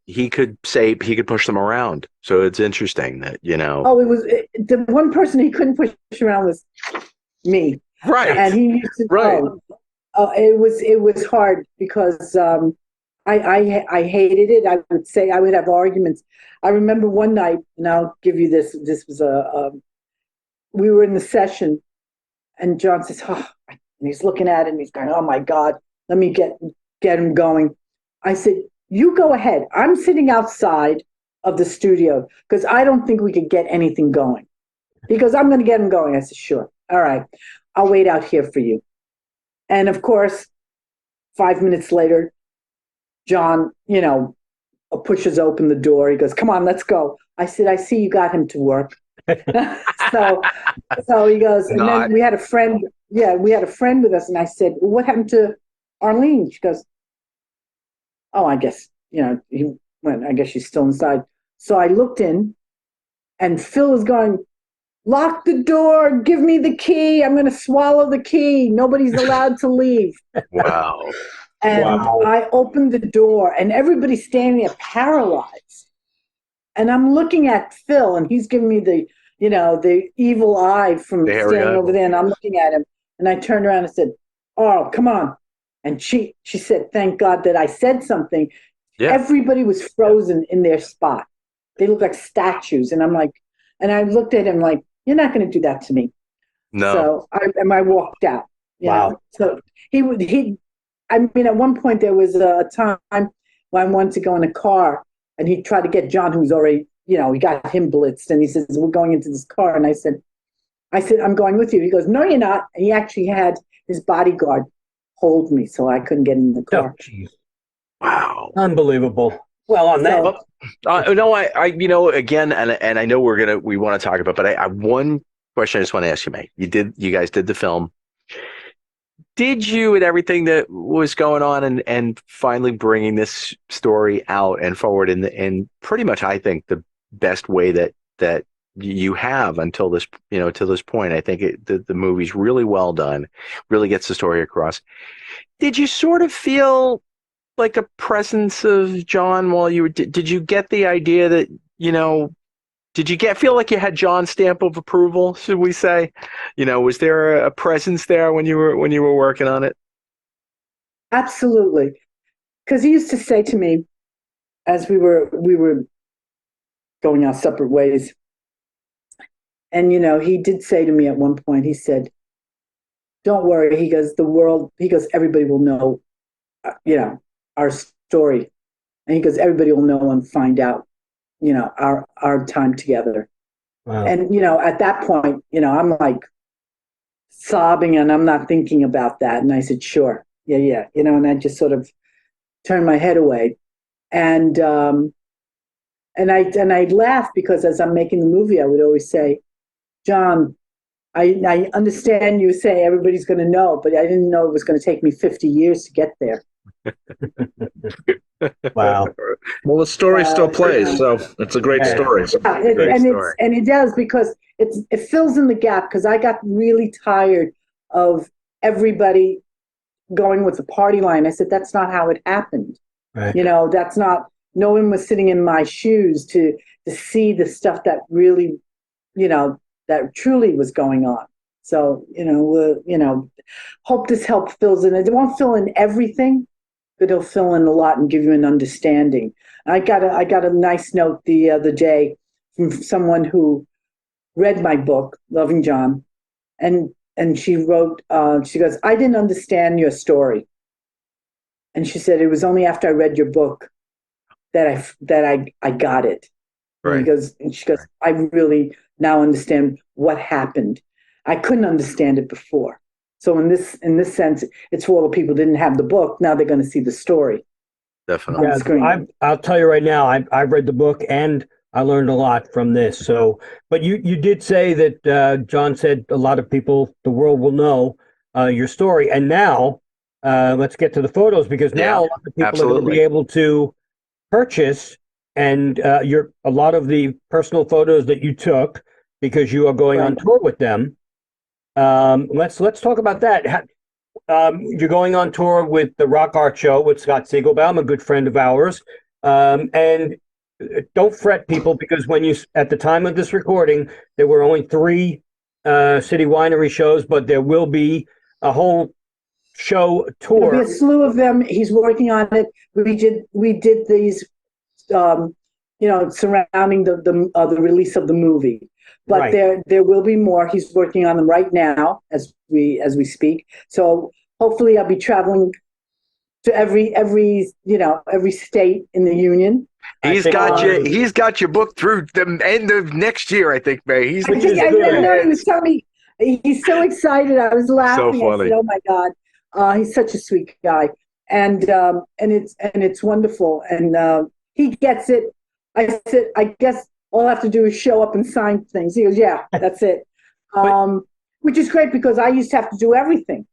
he could push them around. So it's interesting that Oh, the one person he couldn't push around was me, right, and he used to. right. It was hard because I hated it. I would say I would have arguments. I remember one night, and I'll give you this. This was we were in the session, and John says, "Oh," and he's looking at it, and he's going, "Oh my God, let me get him going." I said, "You go ahead. I'm sitting outside of the studio because I don't think we could get anything going. Because I'm going to get him going." I said, "Sure, all right, I'll wait out here for you." And of course, 5 minutes later, John, pushes open the door. He goes, "Come on, let's go." I said, "I see you got him to work." so, so he goes, and then we had a friend. Yeah, we had a friend with us, and I said, "Well, what happened to Arlene?" She goes, "Oh, I guess he went. I guess she's still inside." So I looked in, and Phil is going, "Lock the door, give me the key. I'm going to swallow the key. Nobody's allowed to leave." Wow. And Wow. I opened the door, and everybody's standing there paralyzed. And I'm looking at Phil, and he's giving me the evil eye from standing over there, and I'm looking at him. And I turned around and said, "Oh, come on." And she said, "Thank God that I said something." Yeah. Everybody was frozen in their spot. They looked like statues. And I'm like, and I looked at him like, "You're not going to do that to me." No. So I walked out. Wow. So I mean, at one point there was a time when I wanted to go in a car, and he tried to get John, who's already, he got him blitzed, and he says, "We're going into this car." And I said, "I'm going with you." He goes, "No, you're not." And he actually had his bodyguard hold me so I couldn't get in the Oh, car. geez. Wow. Unbelievable. Well, on that. No, I again, and I know we want to talk about, but I one question I just want to ask you, mate. You guys did the film. Did you, and everything that was going on, and finally bringing this story out and forward in pretty much, I think, the best way that you have until this, to this point. I think the movie's really well done, really gets the story across. Did you sort of feel like a presence of John while you were? Did you get the idea that Did you feel like you had John's stamp of approval? Should we say, was there a presence there when you were working on it? Absolutely. Because he used to say to me, as we were going our separate ways, and he did say to me at one point, he said, "Don't worry." He goes, "Everybody will know, our story." And he goes, "Everybody will know and find out, our time together." Wow. And, at that point, I'm like sobbing, and I'm not thinking about that. And I said, "Sure. Yeah." And I just sort of turned my head away. And I laugh because as I'm making the movie, I would always say, "John, I understand you say everybody's going to know, but I didn't know it was going to take me 50 years to get there." Wow. Well, the story still plays, so it's a great story. Yeah, Great story. it does, because it fills in the gap, because I got really tired of everybody going with the party line. I said, that's not how it happened. Right. That's not. No one was sitting in my shoes to see the stuff that really, that truly was going on. So hope this help fills in. It won't fill in everything, but it'll fill in a lot and give you an understanding. I got a nice note the other day from someone who read my book, Loving John, and she wrote, she goes, "I didn't understand your story." And she said, "It was only after I read your book that I got it." Right. And she goes, "I really now understand what happened. I couldn't understand it before." So in this sense, it's for all the people who didn't have the book. Now they're going to see the story. Definitely. On screen. I'll tell you right now, I've read the book and I learned a lot from this. So, but you did say that John said a lot of people, the world will know your story. And now let's get to the photos, because now a lot of people are going to be able to purchase and a lot of the personal photos that you took because you are going on tour with them. Let's talk about that. You're going on tour with the Rock Art Show with Scott Siegelbaum, a good friend of ours. And don't fret, people, because at the time of this recording, there were only 3 city winery shows, but there will be a whole show tour. There'll be a slew of them. He's working on it. We did these, surrounding the release of the movie. But there will be more. He's working on them right now as we speak. So hopefully I'll be traveling to every state in the union. He's got you booked through the end of next year, I think, May. He was telling me he's so excited. I was laughing. So funny. I said, "Oh my God, he's such a sweet guy," and it's wonderful, and he gets it. I said, "I guess all I have to do is show up and sign things." He goes, "Yeah, that's it," which is great because I used to have to do everything.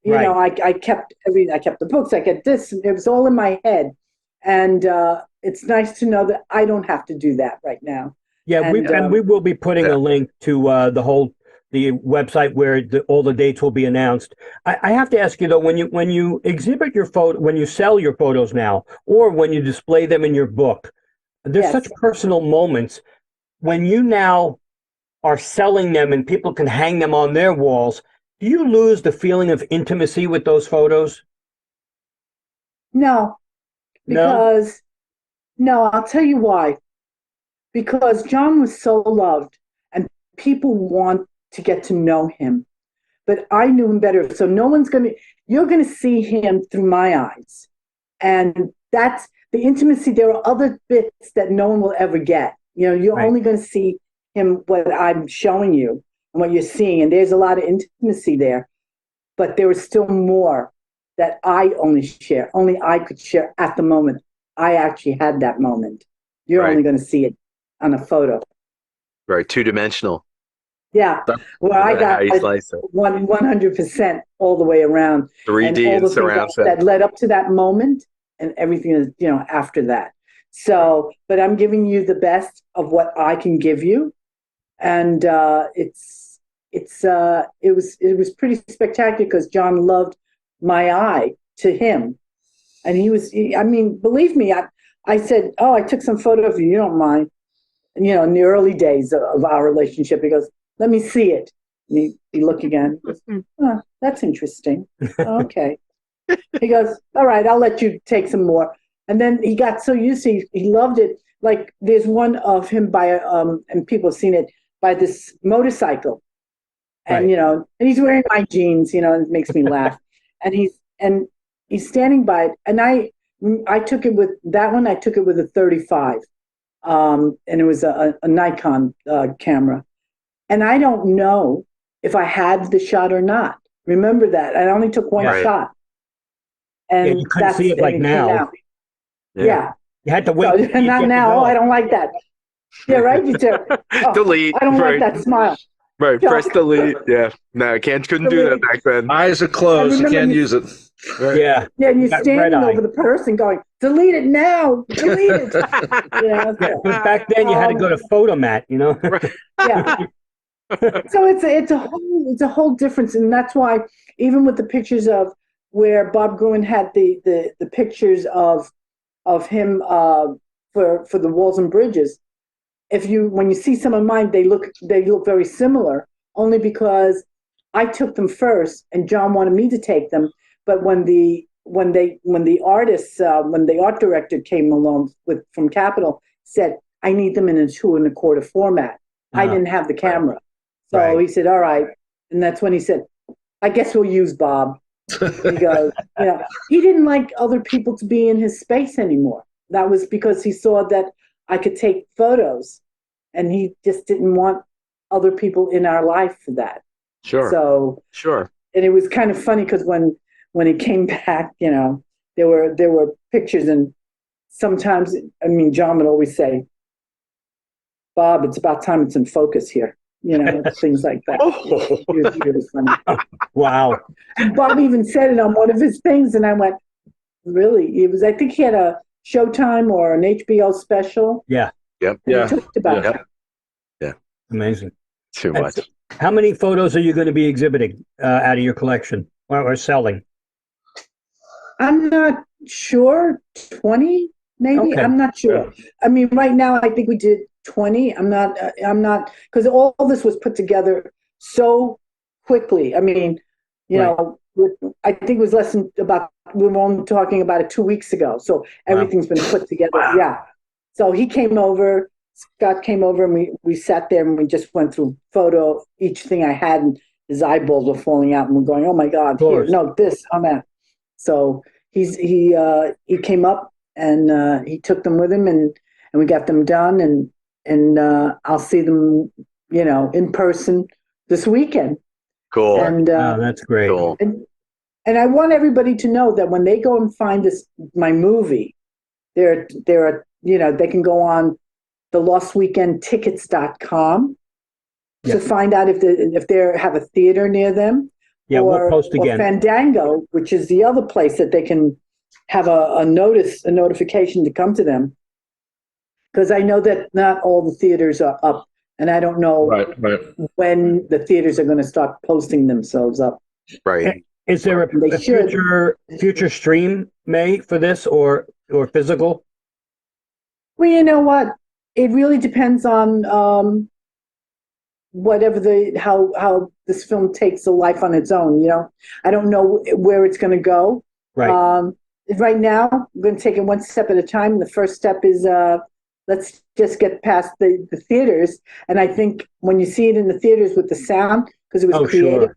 You know, I kept I kept the books. I kept this. It was all in my head, and it's nice to know that I don't have to do that right now. Yeah, and we will be putting a link to the website where all the dates will be announced. I have to ask you though, when you exhibit your photo, when you sell your photos now, or when you display them in your book, there's such personal moments. When you now are selling them and people can hang them on their walls, do you lose the feeling of intimacy with those photos? No, because I'll tell you why. Because John was so loved and people want to get to know him, but I knew him better. So you're going to see him through my eyes. And that's the intimacy. There are other bits that no one will ever get. You're only going to see him, what I'm showing you and what you're seeing. And there's a lot of intimacy there, but there is still more that I only I could share at the moment. I actually had that moment. You're only going to see it on a photo. Right, 2-dimensional. Yeah, well, I got 100% all the way around. 3D and surround sound that led up to that moment, and everything is after that. So, but I'm giving you the best of what I can give you, and it was pretty spectacular because John loved my eye to him, and believe me, I said, "Oh, I took some photo of you. You don't mind?" And, in the early days of our relationship, he goes, "Let me see it." And he looked again. He goes, "Oh, that's interesting." Okay. He goes, "All right, I'll let you take some more." And then he got so used to it, he loved it. Like there's one of him by and people have seen it, by this motorcycle. And and he's wearing my jeans, and it makes me laugh. And he's standing by it. And I took it with that one, I took it with a 35. And it was a Nikon camera. And I don't know if I had the shot or not. Remember that. I only took one shot. And you couldn't see it like now. Yeah. You had to wait. So, not now. I don't like that. Yeah, right? You said, delete. I don't like that smile. Right, press delete. Yeah. No, couldn't do that back then. Eyes are closed. You can't use it. Right. Yeah. Yeah, and you're standing over the person going, "Delete it now. Delete it." But back then you had to go to Photomat, Yeah. So it's a whole difference, and that's why even with the pictures of where Bob Gruen had the pictures of him for the Walls and Bridges, when you see some of mine, they look very similar, only because I took them first and John wanted me to take them. But when the art director came along from Capitol, said, "I need them in a 2 1/4 format." I didn't have the camera. So he said, "All right." And that's when he said, "I guess we'll use Bob." He goes, he didn't like other people to be in his space anymore. That was because he saw that I could take photos, and he just didn't want other people in our life for that. Sure. So sure. And it was kind of funny because when it came back, there were pictures, and sometimes, John would always say, "Bob, it's about time it's in focus here." things like that. Oh. It was really funny. Wow. And Bob even said it on one of his things, and I went, really? It was, I think he had a Showtime or an HBO special. Yeah. Yep. And Yeah. he talked about Yep. it. Yeah. Amazing. Too And much. how many photos are you going to be exhibiting out of your collection or selling? I'm not sure. 20, maybe. Okay. I'm not sure. I mean, right now, I think we did 20. I'm not, because all this was put together so quickly. I mean, I think it was less than we were only talking about it 2 weeks ago. So everything's been put together. Wow. Yeah. So he came over, Scott came over, and we sat there and we just went through each thing I had, and his eyeballs were falling out, and we're going, oh my God, here, no, this, I'm that. So he came up and he took them with him, and we got them done, and I'll see them, in person this weekend. Cool. And That's great. Cool. and I want everybody to know that when they go and find my movie, they can go on the lostweekendtickets.com to find out if they have a theater near them. Yeah, or, we'll post again. Or Fandango, which is the other place that they can have a notification to come to them. Because I know that not all the theaters are up, and I don't know when the theaters are going to start posting themselves up. Right. Is there a future stream, May, for this or physical? Well, you know what? It really depends on whatever how this film takes a life on its own. I don't know where it's going to go. Right. Right now, I'm going to take it one step at a time. The first step is let's just get past the theaters. And I think when you see it in the theaters with the sound, because it was created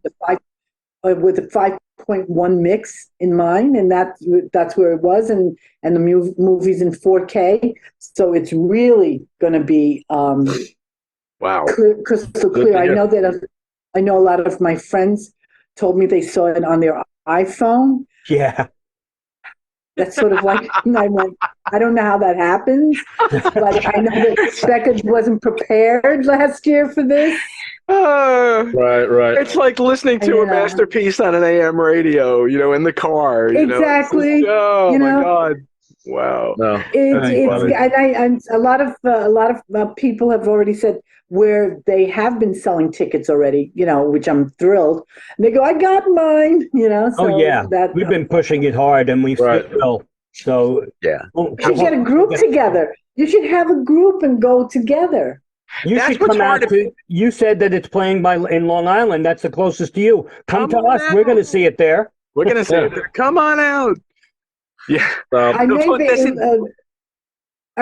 with a 5.1 mix in mind, and that's where it was, and the movie's in 4K, so it's really going to be wow, crystal clear. I know a lot of my friends told me they saw it on their iPhone. Yeah. That's sort of like, I went, I don't know how that happens, but I know that Becca wasn't prepared last year for this. Right. It's like listening to a masterpiece on an AM radio, in the car. Exactly. Oh my God! Wow. No. And a lot of people have already said where they have been selling tickets already, which I'm thrilled. And they go, I got mine, So we've been pushing it hard, and we still will. So yeah, you should get a group together. You should have a group and go together. You should come out you said that it's playing in Long Island. That's the closest to you. Come to us. We're going to see it there. We're going to see it there. Come on out. Yeah. I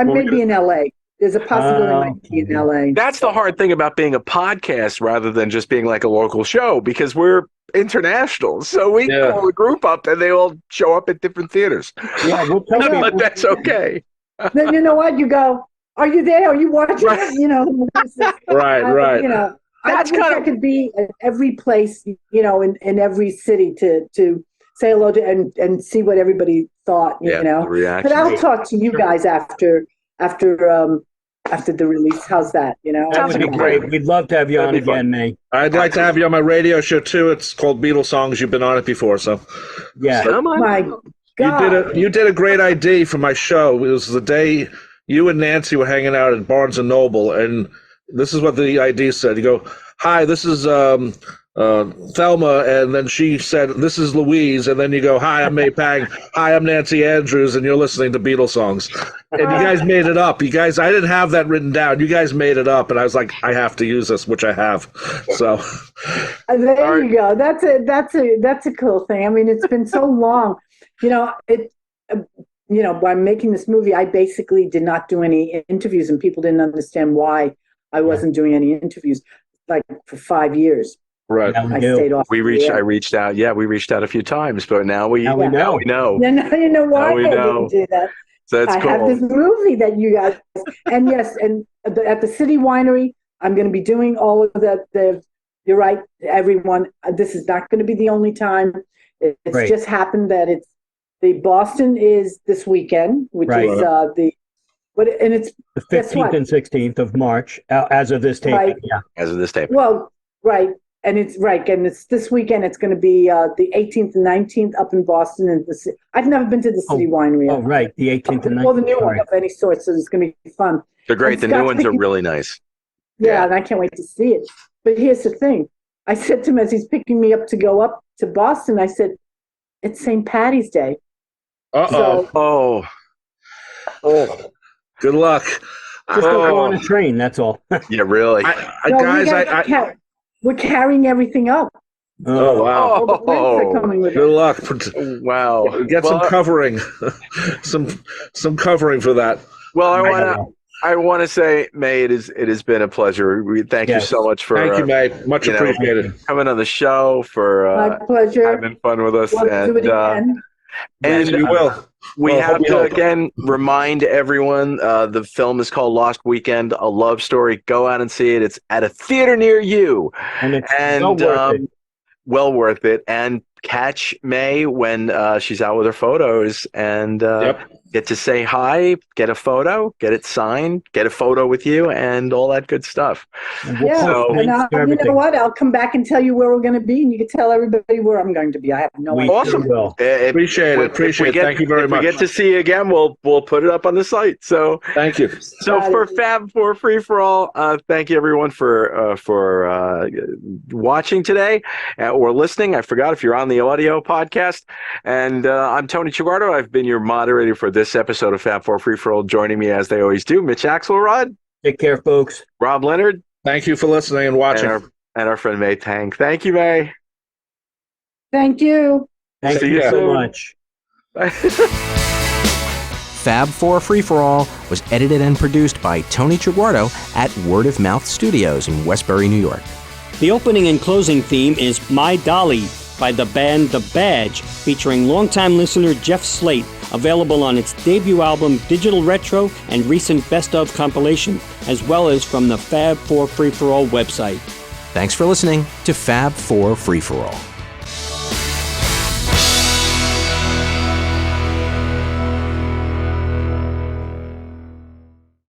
may be in LA. There's a possibility I might be in LA. That's the hard thing about being a podcast rather than just being like a local show, because we're international. So we call a group up and they all show up at different theaters. Yeah, we'll tell you. But that's okay. Then you know what? You go, are you there? Are you watching? Right. That's I could be at every place, in every city to say hello to and see what everybody thought, the reaction. But I'll talk to you guys after the release. How's that? That would be great. We'd love to have you on again, May. I'd like to have you on my radio show too. It's called Beatles Songs. You've been on it before, so yeah. My God. You did a great ID for my show. It was the day you and Nancy were hanging out at Barnes and Noble, and this is what the ID said. You go, "Hi, this is Thelma," and then she said, "This is Louise," and then you go, "Hi, I'm May Pang. Hi, I'm Nancy Andrews," and you're listening to Beatles songs. And you guys made it up. I didn't have that written down. You guys made it up, and I was like, I have to use this, which I have. So there you go. That's a cool thing. I mean, it's been so long. By making this movie, I basically did not do any interviews, and people didn't understand why I wasn't doing any interviews, like for 5 years. Right. I stayed off. I reached out. Yeah, we reached out a few times, but now we know. Now you know why I didn't do that. So that's cool. I have this movie that you guys, and yes, and at the City Winery, I'm going to be doing all of that. You're right, everyone. This is not going to be the only time. It's just happened that the Boston is this weekend, which is and it's The guess 15th what? and 16th of March, as of this tape. Right. Yeah. As of this tape. Well, right, and it's this weekend. It's going to be the 18th and 19th up in Boston. And I've never been to the City Winery. Oh, right. The 18th and 19th. Or the new one Right. of any sort. So it's going to be fun. They're great. And The new Scott's ones are picking- really nice. Yeah, and I can't wait to see it. But here's the thing. I said to him as he's picking me up to go up to Boston, I said, it's St. Patty's Day. Uh-oh. Oh, Oh, good luck. Just don't go on a train. That's all. yeah, really. No, Guys, we're carrying everything up. oh, wow. All the plants are coming with Good it. luck. Wow. Get some covering. some covering for that. Well, I want to say, May, it has been a pleasure. We thank you so much for Thank you, May. Much appreciated. coming on the show, for My pleasure. having fun with us. We'll do it again. And we will. We Well, have hope you to help. again remind everyone, the film is called Lost Weekend, a love story. Go out and see it. It's at a theater near you, And it's and well worth it. well worth it. And catch May when she's out with her photos, and get to say hi, get a photo, get it signed, get a photo with you, and all that good stuff. Yeah, So- and you know what? I'll come back and tell you where we're going to be, and you can tell everybody where I'm going to be. I have no We idea. Awesome. sure will. Appreciate it. Thank you very if much. we get to see you again, we'll put it up on the site. So Thank you. So Got for it. Fab for Free for All, thank you everyone for watching today or listening. I forgot if you're on the audio podcast. And I'm Tony Chiguardo. I've been your moderator for this episode of Fab for Free for All. Joining me as they always do, Mitch Axelrod, Take care, folks. Rob Leonard, Thank you for listening and watching. and our friend May Tang. Thank you, May. Thank you. Thank See you you so soon. much. Fab 4 Free For All was edited and produced by Tony Chiguardo at Word of Mouth Studios in Westbury, New York. The opening and closing theme is My Dolly by the band The Badge, featuring longtime listener Jeff Slate, available on its debut album Digital Retro and recent Best Of compilation, as well as from the Fab 4 Free For All website. Thanks for listening to Fab 4 Free For All.